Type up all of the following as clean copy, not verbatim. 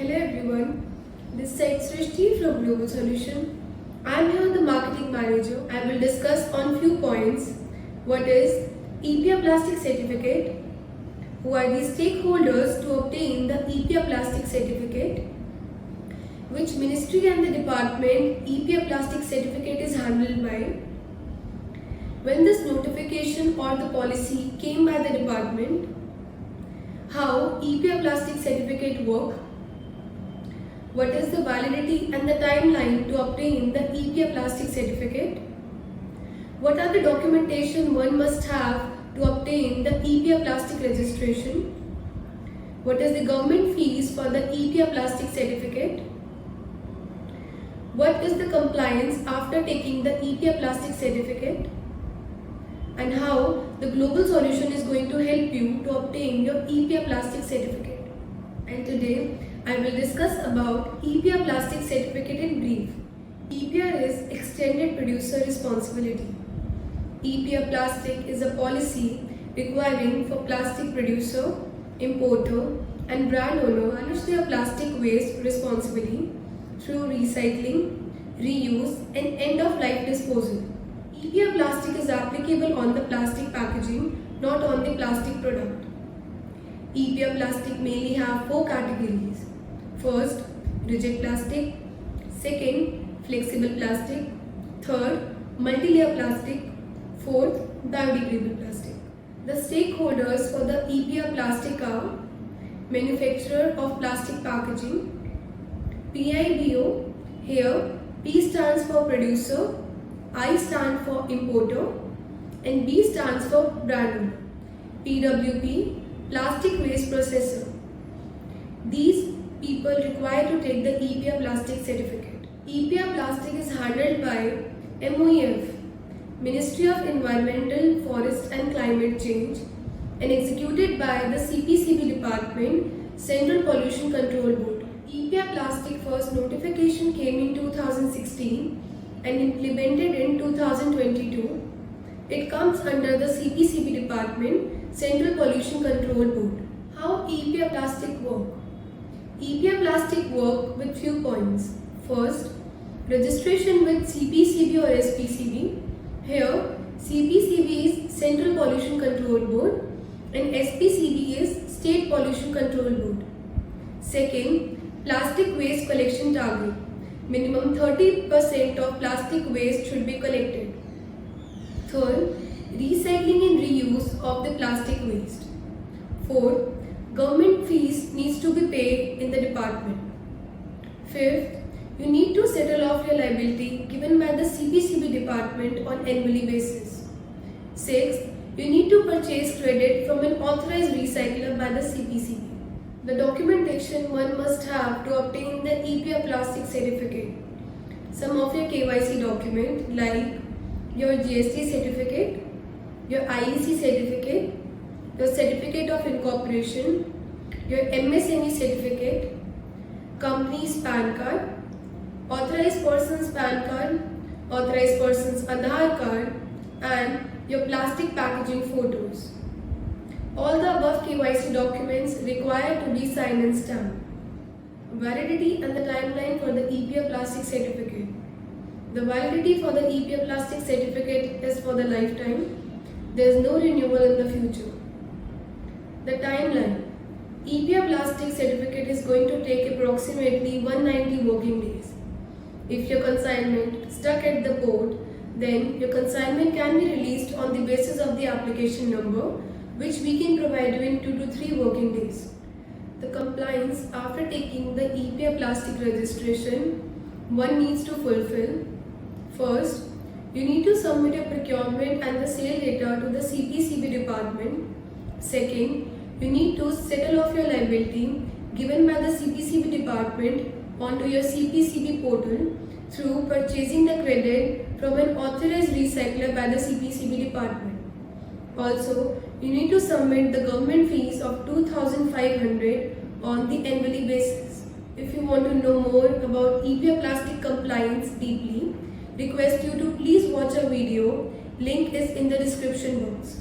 Hello everyone, this is Srishti from Global Solution. I am here the marketing manager. I will discuss on few points. What is EPR plastic certificate? Who are the stakeholders to obtain the EPR plastic certificate? Which ministry and the department EPR plastic certificate is handled by? When this notification or the policy came by the department? How EPR plastic certificate work? What is the validity and the timeline to obtain the EPR plastic certificate? What are the documentation one must have to obtain the EPR plastic registration? What is the government fees for the EPR plastic certificate? What is the compliance after taking the EPR plastic certificate? And how the Global Solution is going to help you to obtain your EPR plastic certificate. And today I will discuss about EPR plastic certificate in brief. EPR is Extended Producer Responsibility. EPR plastic is a policy requiring for plastic producer, importer and brand owner to manage their plastic waste responsibly through recycling, reuse and end-of-life disposal. EPR plastic is applicable on the plastic packaging, not on the plastic product. EPR plastic mainly have four categories. First, rigid plastic. Second, flexible plastic. Third, multi-layer plastic. Fourth, biodegradable plastic. The stakeholders for the EPR plastic are manufacturer of plastic packaging, PIBO. Here, P stands for producer, I stands for importer and B stands for brand owner. PWP, plastic waste processor. These people required to take the EPR plastic certificate. EPR plastic is handled by MOEF, Ministry of Environmental, Forest and Climate Change, and executed by the CPCB Department, Central Pollution Control Board. EPR plastic first notification came in 2016 and implemented in 2022. It comes under the CPCB Department, Central Pollution Control Board. How EPR plastic work? EPR plastic work with few points. First, registration with CPCB or SPCB. Here, CPCB is Central Pollution Control Board and SPCB is State Pollution Control Board. Second, plastic waste collection target. Minimum 30% of plastic waste should be collected. Third, recycling and reuse of the plastic waste. Fourth, government fees needs to be paid in the department. Fifth, you need to settle off your liability given by the CPCB department on annually basis. Sixth, you need to purchase credit from an authorized recycler by the CPCB. The documentation one must have to obtain the EPR plastic certificate. Some of your KYC document like your GST certificate, your IEC certificate, your certificate of incorporation, your MSME certificate, company's PAN card, authorized person's PAN card, authorized person's Aadhaar card, and your plastic packaging photos. All the above KYC documents required to be signed and stamped. Validity and the timeline for the EPR plastic certificate. The validity for the EPR plastic certificate is for the lifetime. There is no renewal in the future. The timeline. EPR plastic certificate is going to take approximately 190 working days. If your consignment stuck at the port, then your consignment can be released on the basis of the application number, which we can provide you in 2 to 3 working days. The compliance after taking the EPR plastic registration, one needs to fulfill. First, you need to submit your procurement and the sale data to the CPCB department. Second, you need to settle off your liability given by the CPCB department onto your CPCB portal through purchasing the credit from an authorized recycler by the CPCB department. Also, you need to submit the government fees of 2,500 on the annually basis. If you want to know more about EPR plastic compliance deeply, request you to please watch a video. Link is in the description box.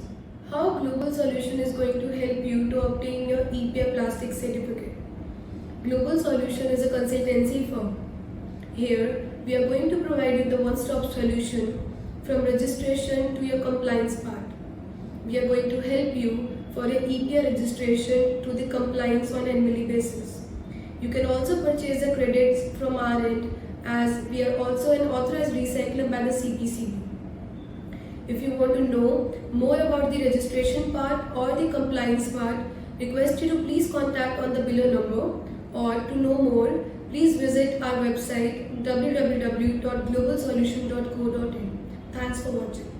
How Global Solution is going to help you to obtain your EPR plastic certificate. Global Solution is a consultancy firm. Here, we are going to provide you the one-stop solution from registration to your compliance part. We are going to help you for your EPR registration to the compliance on annually basis. You can also purchase the credits from our end, as we are also an authorized recycler by the CPCB. If you want to know more about the registration part or the compliance part, request you to please contact on the below number, or to know more, please visit our website www.globalsolution.co.in. Thanks for watching.